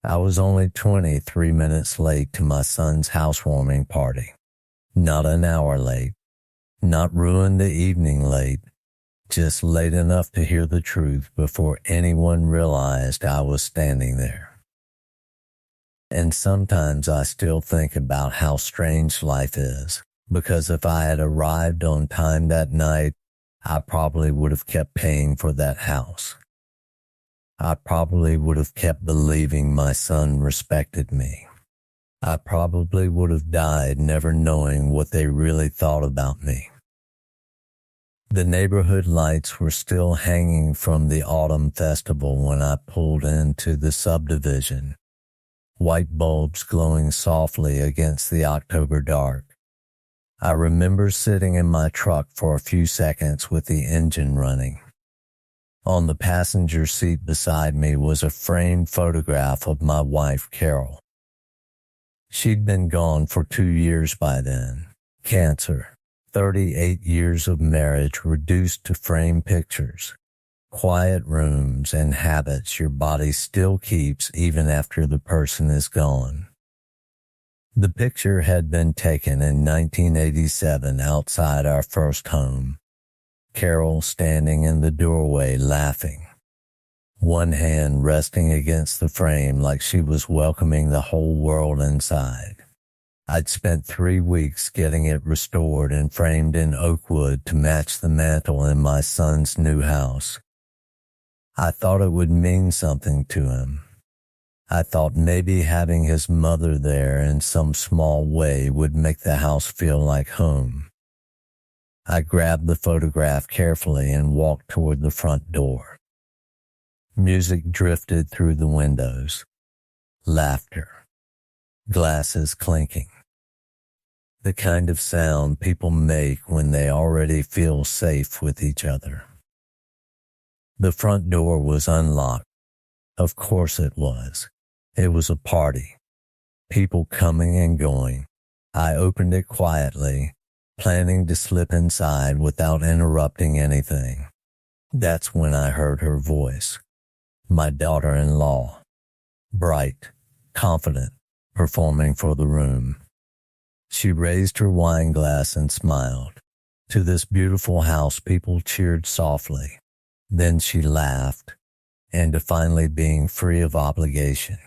I was only 23 minutes late to my son's housewarming party. Not an hour late. Not ruined the evening late. Just late enough to hear the truth before anyone realized I was standing there. And sometimes I still think about how strange life is, because if I had arrived on time that night, I probably would have kept paying for that house. I probably would have kept believing my son respected me. I probably would have died never knowing what they really thought about me. The neighborhood lights were still hanging from the autumn festival when I pulled into the subdivision, white bulbs glowing softly against the October dark. I remember sitting in my truck for a few seconds with the engine running. On the passenger seat beside me was a framed photograph of my wife, Carol. She'd been gone for 2 years by then. Cancer. 38 years of marriage reduced to framed pictures. Quiet rooms and habits your body still keeps even after the person is gone. The picture had been taken in 1987 outside our first home. Carol standing in the doorway laughing, one hand resting against the frame like she was welcoming the whole world inside. I'd spent 3 weeks getting it restored and framed in oak wood to match the mantel in my son's new house. I thought it would mean something to him. I thought maybe having his mother there in some small way would make the house feel like home. I grabbed the photograph carefully and walked toward the front door. Music drifted through the windows. Laughter. Glasses clinking. The kind of sound people make when they already feel safe with each other. The front door was unlocked. Of course it was. It was a party. People coming and going. I opened it quietly, planning to slip inside without interrupting anything. That's when I heard her voice. My daughter-in-law. Bright, confident, performing for the room. She raised her wine glass and smiled. To this beautiful house people cheered softly. Then she laughed, and to finally being free of obligation.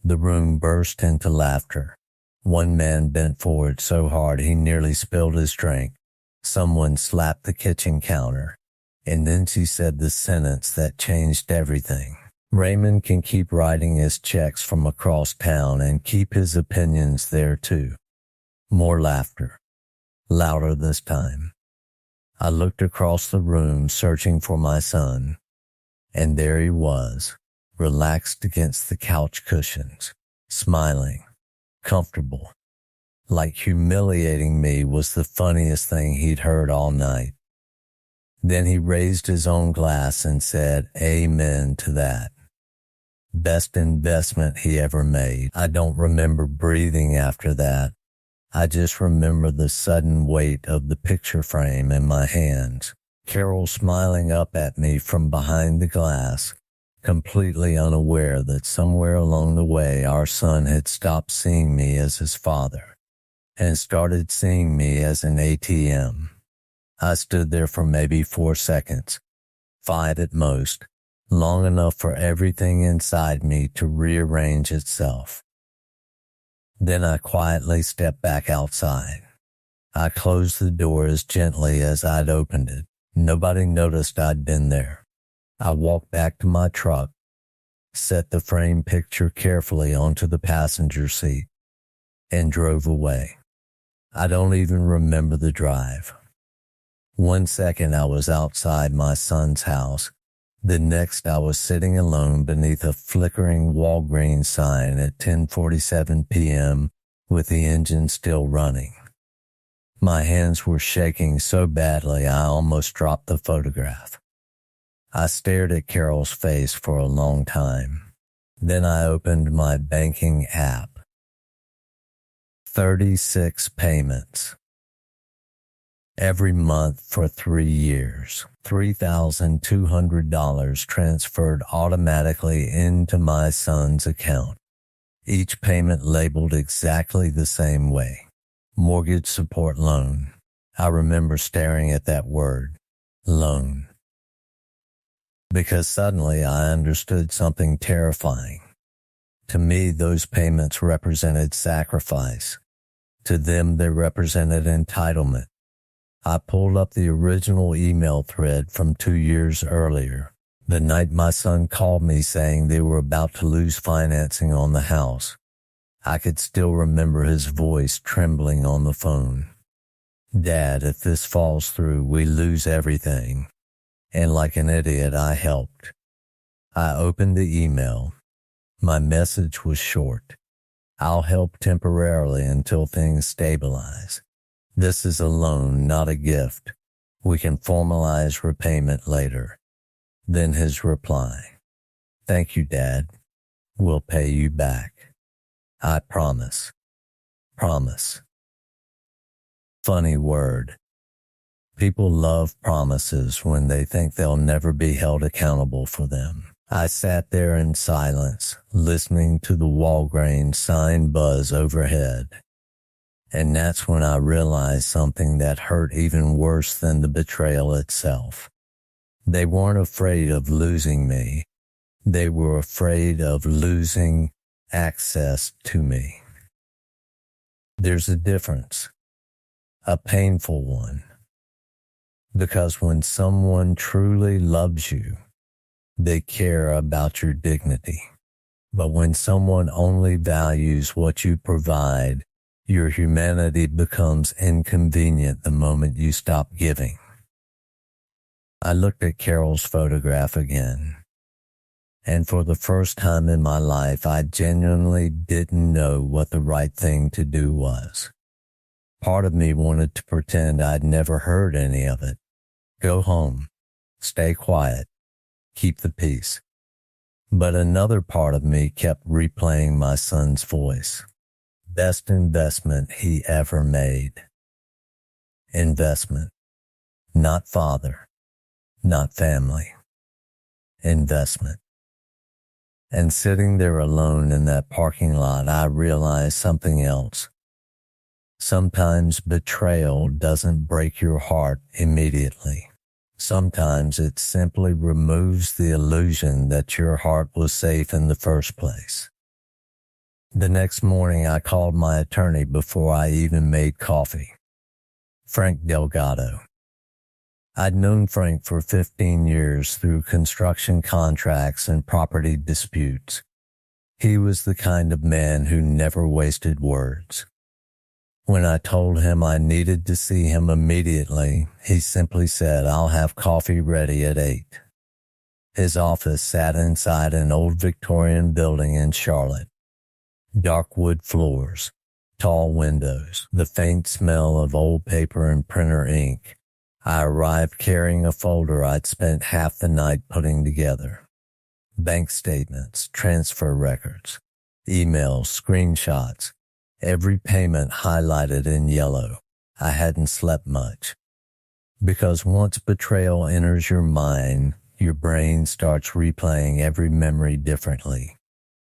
The room burst into laughter. One man bent forward so hard he nearly spilled his drink. Someone slapped the kitchen counter, and then she said the sentence that changed everything. Raymond can keep writing his checks from across town and keep his opinions there too. More laughter. Louder this time. I looked across the room searching for my son, and there he was, relaxed against the couch cushions, smiling, comfortable, like humiliating me was the funniest thing he'd heard all night. Then he raised his own glass and said, "Amen to that." Best investment he ever made. I don't remember breathing after that. I just remember the sudden weight of the picture frame in my hands. Carol smiling up at me from behind the glass, completely unaware that somewhere along the way our son had stopped seeing me as his father and started seeing me as an ATM. I stood there for maybe 4 seconds, 5 at most, long enough for everything inside me to rearrange itself. Then I quietly stepped back outside. I closed the door as gently as I'd opened it. Nobody noticed I'd been there. I walked back to my truck, set the framed picture carefully onto the passenger seat, and drove away. I don't even remember the drive. 1 second I was outside my son's house. The next I was sitting alone beneath a flickering Walgreens sign at 10:47 p.m. with the engine still running. My hands were shaking so badly I almost dropped the photograph. I stared at Carol's face for a long time. Then I opened my banking app. 36 payments. Every month for 3 years, $3,200 transferred automatically into my son's account. Each payment labeled exactly the same way. Mortgage support loan. I remember staring at that word, loan, because suddenly I understood something terrifying. To me, those payments represented sacrifice. To them, they represented entitlement. I pulled up the original email thread from 2 years earlier, the night my son called me saying they were about to lose financing on the house. I could still remember his voice trembling on the phone. "Dad, if this falls through, we lose everything." And like an idiot, I helped. I opened the email. My message was short. "I'll help temporarily until things stabilize. This is a loan, not a gift. We can formalize repayment later." Then his reply, "Thank you, Dad. We'll pay you back. I promise." Promise. Funny word. People love promises when they think they'll never be held accountable for them. I sat there in silence, listening to the Walgreens sign buzz overhead. And that's when I realized something that hurt even worse than the betrayal itself. They weren't afraid of losing me. They were afraid of losing access to me. There's a difference, a painful one. Because when someone truly loves you, they care about your dignity. But when someone only values what you provide, your humanity becomes inconvenient the moment you stop giving. I looked at Carol's photograph again, and for the first time in my life, I genuinely didn't know what the right thing to do was. Part of me wanted to pretend I'd never heard any of it. Go home, stay quiet, keep the peace. But another part of me kept replaying my son's voice. Best investment he ever made. Investment. Not father. Not family. Investment. And sitting there alone in that parking lot, I realized something else. Sometimes betrayal doesn't break your heart immediately. Sometimes it simply removes the illusion that your heart was safe in the first place. The next morning, I called my attorney before I even made coffee. Frank Delgado. I'd known Frank for 15 years through construction contracts and property disputes. He was the kind of man who never wasted words. When I told him I needed to see him immediately, he simply said, "I'll have coffee ready at 8. His office sat inside an old Victorian building in Charlotte. Dark wood floors, tall windows, the faint smell of old paper and printer ink. I arrived carrying a folder I'd spent half the night putting together. Bank statements, transfer records, emails, screenshots, every payment highlighted in yellow. I hadn't slept much. Because once betrayal enters your mind, your brain starts replaying every memory differently.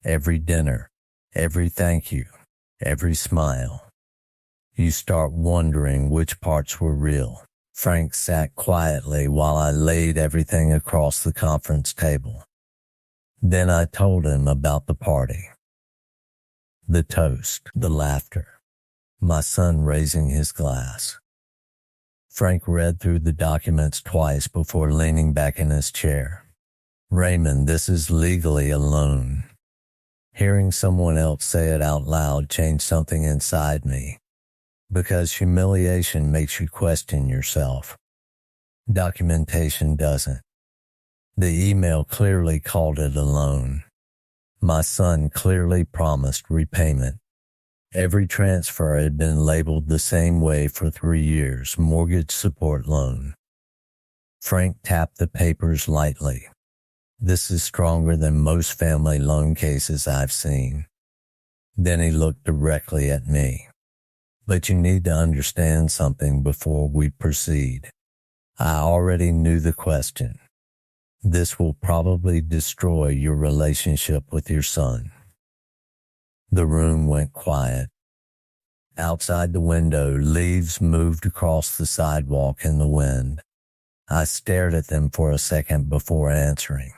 Every dinner, every thank you, every smile. You start wondering which parts were real. Frank sat quietly while I laid everything across the conference table. Then I told him about the party. The toast, the laughter, my son raising his glass. Frank read through the documents twice before leaning back in his chair. "Raymond, this is legally a loan." Hearing someone else say it out loud changed something inside me, because humiliation makes you question yourself. Documentation doesn't. The email clearly called it a loan. My son clearly promised repayment. Every transfer had been labeled the same way for 3 years, mortgage support loan. Frank tapped the papers lightly. "This is stronger than most family loan cases I've seen." Then he looked directly at me. But you need to understand something before we proceed. I already knew the question. This will probably destroy your relationship with your son. The room went quiet. Outside the window, leaves moved across the sidewalk in the wind. I stared at them for a second before answering.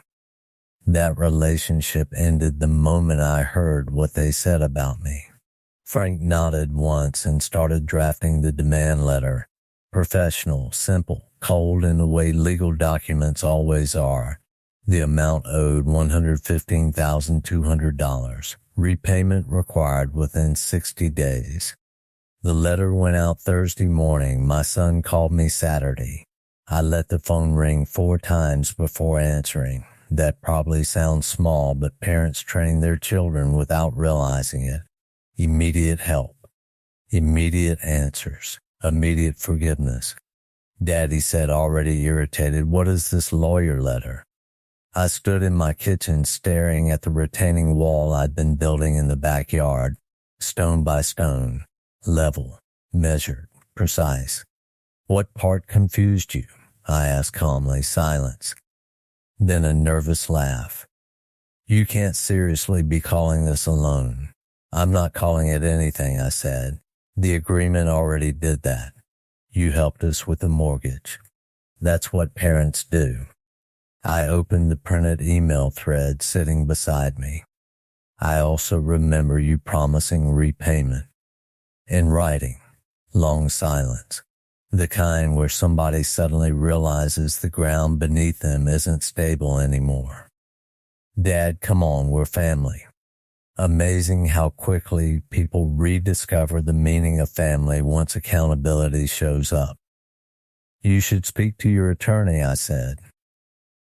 That relationship ended the moment I heard what they said about me. Frank nodded once and started drafting the demand letter. Professional, simple, cold in the way legal documents always are. The amount owed $115,200. Repayment required within 60 days. The letter went out Thursday morning. My son called me Saturday. I let the phone ring 4 times before answering. That probably sounds small, but parents train their children without realizing it. Immediate help. Immediate answers. Immediate forgiveness. Daddy said, already irritated, "What is this lawyer letter?" I stood in my kitchen staring at the retaining wall I'd been building in the backyard, stone by stone, level, measured, precise. "What part confused you?" I asked calmly. Silence. Then a nervous laugh. "You can't seriously be calling this a loan." "I'm not calling it anything," I said. "The agreement already did that. You helped us with the mortgage. That's what parents do." I opened the printed email thread sitting beside me. "I also remember you promising repayment." In writing. Long silence. The kind where somebody suddenly realizes the ground beneath them isn't stable anymore. "Dad, come on, we're family." Amazing how quickly people rediscover the meaning of family once accountability shows up. "You should speak to your attorney," I said.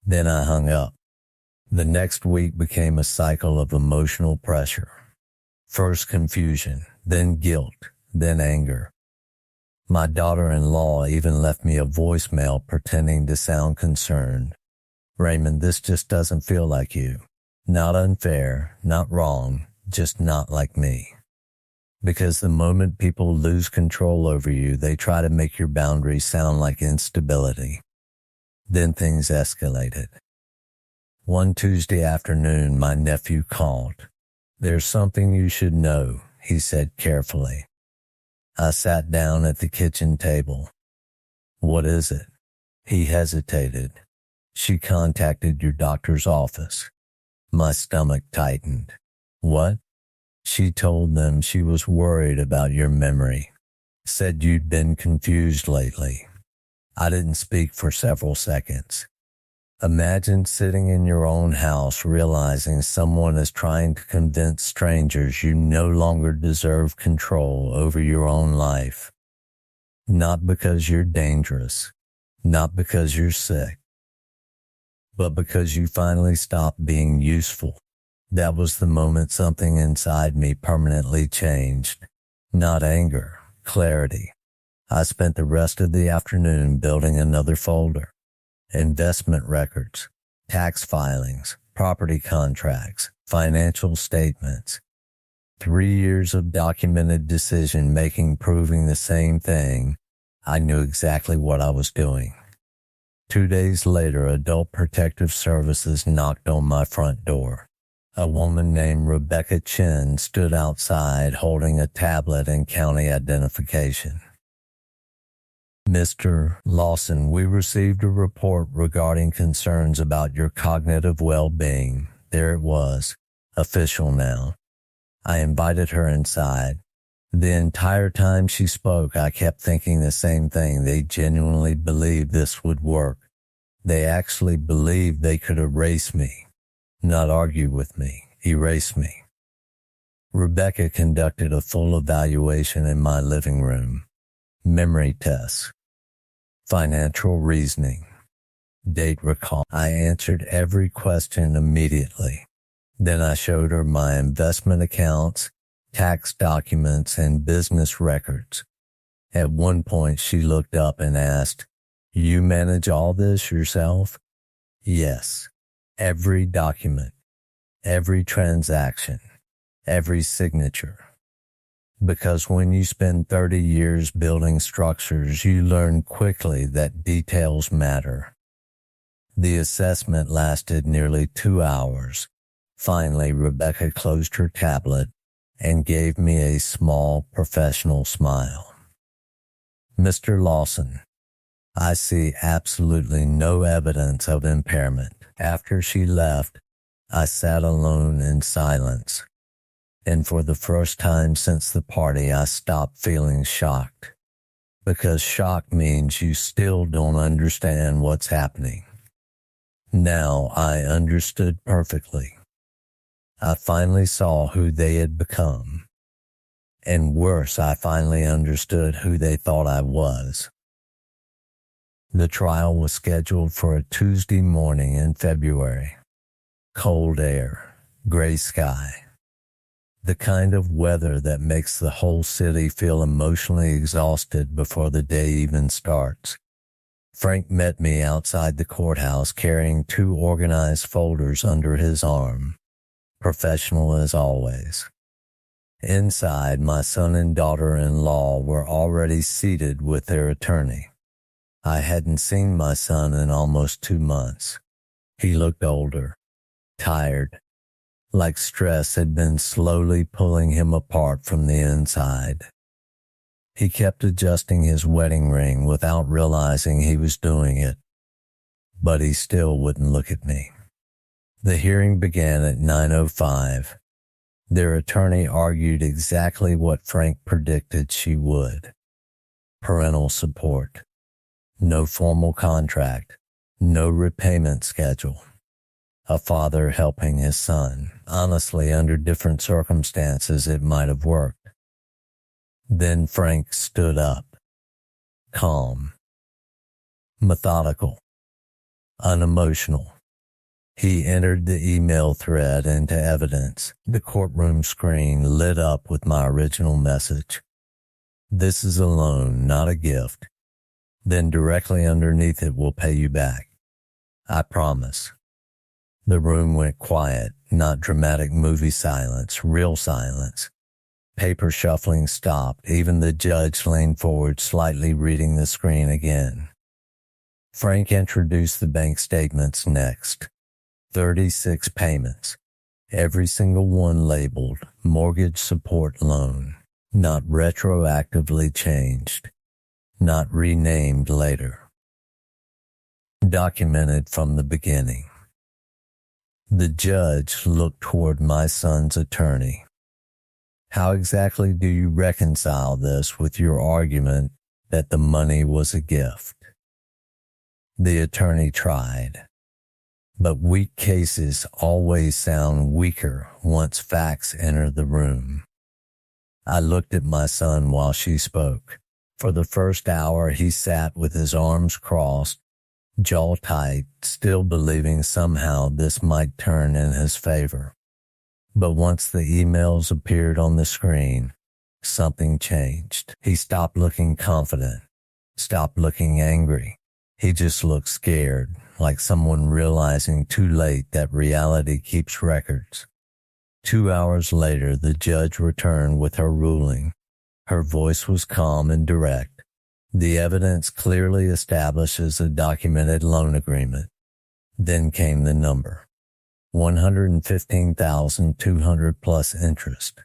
Then I hung up. The next week became a cycle of emotional pressure. First confusion, then guilt, then anger. My daughter-in-law even left me a voicemail pretending to sound concerned. "Raymond, this just doesn't feel like you. Not unfair, not wrong, just not like me." Because the moment people lose control over you, they try to make your boundaries sound like instability. Then things escalated. One Tuesday afternoon, my nephew called. "There's something you should know," he said carefully. I sat down at the kitchen table. "What is it?" He hesitated. "She contacted your doctor's office." My stomach tightened. "What?" "She told them she was worried about your memory. Said you'd been confused lately." I didn't speak for several seconds. Imagine sitting in your own house realizing someone is trying to convince strangers you no longer deserve control over your own life. Not because you're dangerous, not because you're sick, but because you finally stopped being useful. That was the moment something inside me permanently changed. Not anger, clarity. I spent the rest of the afternoon building another folder. Investment records, tax filings, property contracts, financial statements. 3 years of documented decision-making proving the same thing. I knew exactly what I was doing. 2 days later, Adult Protective Services knocked on my front door. A woman named Rebecca Chin stood outside holding a tablet and county identification. "Mr. Lawson, we received a report regarding concerns about your cognitive well-being." There it was, official now. I invited her inside. The entire time she spoke, I kept thinking the same thing. They genuinely believed this would work. They actually believed they could erase me. Not argue with me, erase me. Rebecca conducted a full evaluation in my living room. Memory tests. Financial reasoning. Date recall. I answered every question immediately. Then I showed her my investment accounts, tax documents, and business records. At one point, she looked up and asked, "You manage all this yourself?" Yes. Every document, every transaction, every signature. Because when you spend 30 years building structures, you learn quickly that details matter. The assessment lasted nearly 2 hours. Finally, Rebecca closed her tablet and gave me a small professional smile. "Mr. Lawson, I see absolutely no evidence of impairment." After she left, I sat alone in silence, and for the first time since the party, I stopped feeling shocked, because shock means you still don't understand what's happening. Now I understood perfectly. I finally saw who they had become, and worse, I finally understood who they thought I was. The trial was scheduled for a Tuesday morning in February. Cold air, gray sky. The kind of weather that makes the whole city feel emotionally exhausted before the day even starts. Frank met me outside the courthouse carrying 2 organized folders under his arm, professional as always. Inside, my son and daughter-in-law were already seated with their attorney. I hadn't seen my son in almost 2 months. He looked older, tired, like stress had been slowly pulling him apart from the inside. He kept adjusting his wedding ring without realizing he was doing it, but he still wouldn't look at me. The hearing began at 9:05. Their attorney argued exactly what Frank predicted she would. Parental support. No formal contract. No repayment schedule. A father helping his son. Honestly, under different circumstances, it might have worked. Then Frank stood up. Calm. Methodical. Unemotional. He entered the email thread into evidence. The courtroom screen lit up with my original message. "This is a loan, not a gift. Then directly underneath it will pay you back. I promise." The room went quiet, not dramatic movie silence, real silence. Paper shuffling stopped. Even the judge leaned forward slightly, reading the screen again. Frank introduced the bank statements next. 36 payments, every single one labeled mortgage support loan, not retroactively changed, not renamed later. Documented from the beginning. The judge looked toward my son's attorney. "How exactly do you reconcile this with your argument that the money was a gift?" The attorney tried. But weak cases always sound weaker once facts enter the room. I looked at my son while she spoke. For the first hour, he sat with his arms crossed, jaw tight, still believing somehow this might turn in his favor. But once the emails appeared on the screen, something changed. He stopped looking confident, stopped looking angry. He just looked scared, like someone realizing too late that reality keeps records. 2 hours later, the judge returned with her ruling. Her voice was calm and direct. The evidence clearly establishes a documented loan agreement. Then came the number. $115,200 plus interest.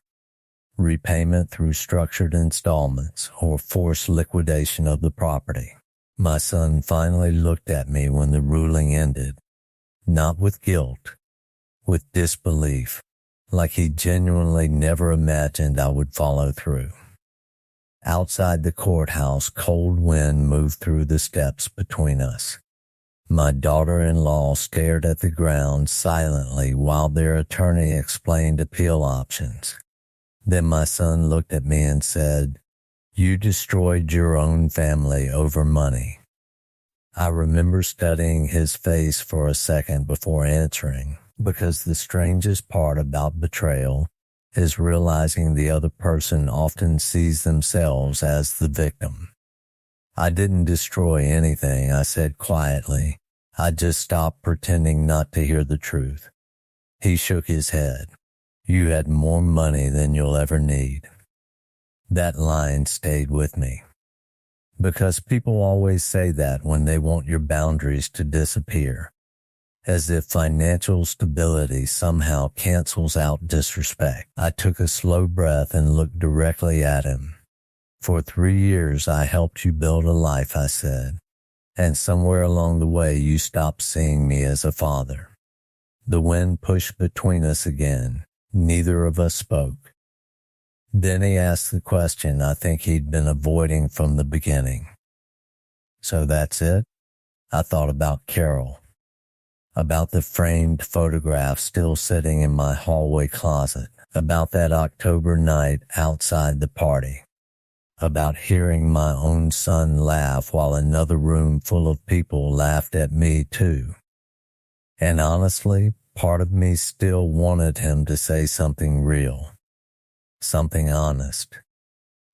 Repayment through structured installments or forced liquidation of the property. My son finally looked at me when the ruling ended, not with guilt, with disbelief, like he genuinely never imagined I would follow through. Outside the courthouse, cold wind moved through the steps between us. My daughter-in-law stared at the ground silently while their attorney explained appeal options. Then my son looked at me and said, "You destroyed your own family over money." I remember studying his face for a second before answering, because the strangest part about betrayal is realizing the other person often sees themselves as the victim. "I didn't destroy anything," I said quietly. "I just stopped pretending not to hear the truth." He shook his head. "You had more money than you'll ever need." That line stayed with me. Because people always say that when they want your boundaries to disappear, as if financial stability somehow cancels out disrespect. I took a slow breath and looked directly at him. For 3 years I helped you build a life, I said, and somewhere along the way you stopped seeing me as a father. The wind pushed between us again. Neither of us spoke. Then he asked the question I think he'd been avoiding from the beginning. So that's it? I thought about Carol, about the framed photograph still sitting in my hallway closet, about that October night outside the party, about hearing my own son laugh while another room full of people laughed at me too. And honestly, part of me still wanted him to say something real, something honest.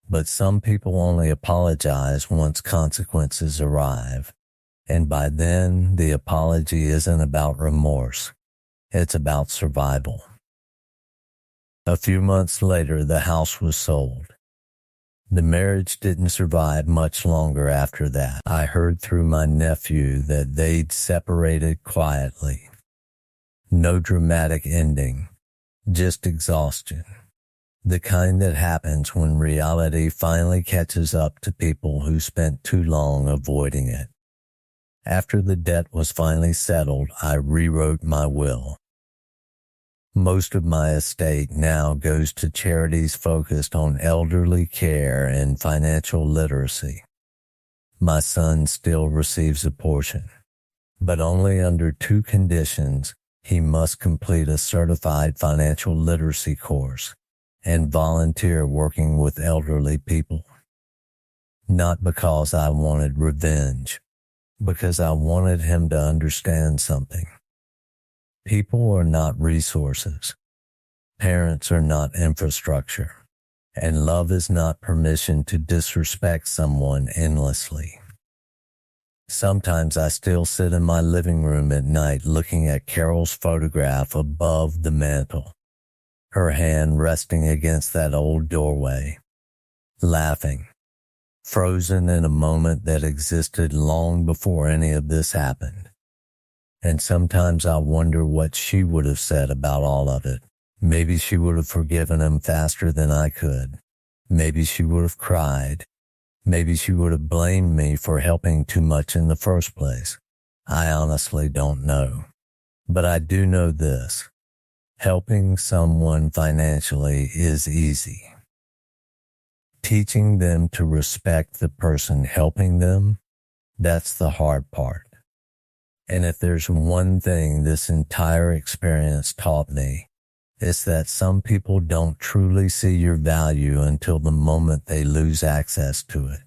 But some people only apologize once consequences arrive. And by then, the apology isn't about remorse. It's about survival. A few months later, the house was sold. The marriage didn't survive much longer after that. I heard through my nephew that they'd separated quietly. No dramatic ending, just exhaustion. The kind that happens when reality finally catches up to people who spent too long avoiding it. After the debt was finally settled, I rewrote my will. Most of my estate now goes to charities focused on elderly care and financial literacy. My son still receives a portion, but only under 2 conditions. He must complete a certified financial literacy course and volunteer working with elderly people. Not because I wanted revenge, because I wanted him to understand something. People are not resources. Parents are not infrastructure. And love is not permission to disrespect someone endlessly. Sometimes I still sit in my living room at night looking at Carol's photograph above the mantel, her hand resting against that old doorway, laughing, frozen in a moment that existed long before any of this happened. And sometimes I wonder what she would have said about all of it. Maybe she would have forgiven him faster than I could. Maybe she would have cried. Maybe she would have blamed me for helping too much in the first place. I honestly don't know. But I do know this. Helping someone financially is easy. Teaching them to respect the person helping them, that's the hard part. And if there's one thing this entire experience taught me, it's that some people don't truly see your value until the moment they lose access to it.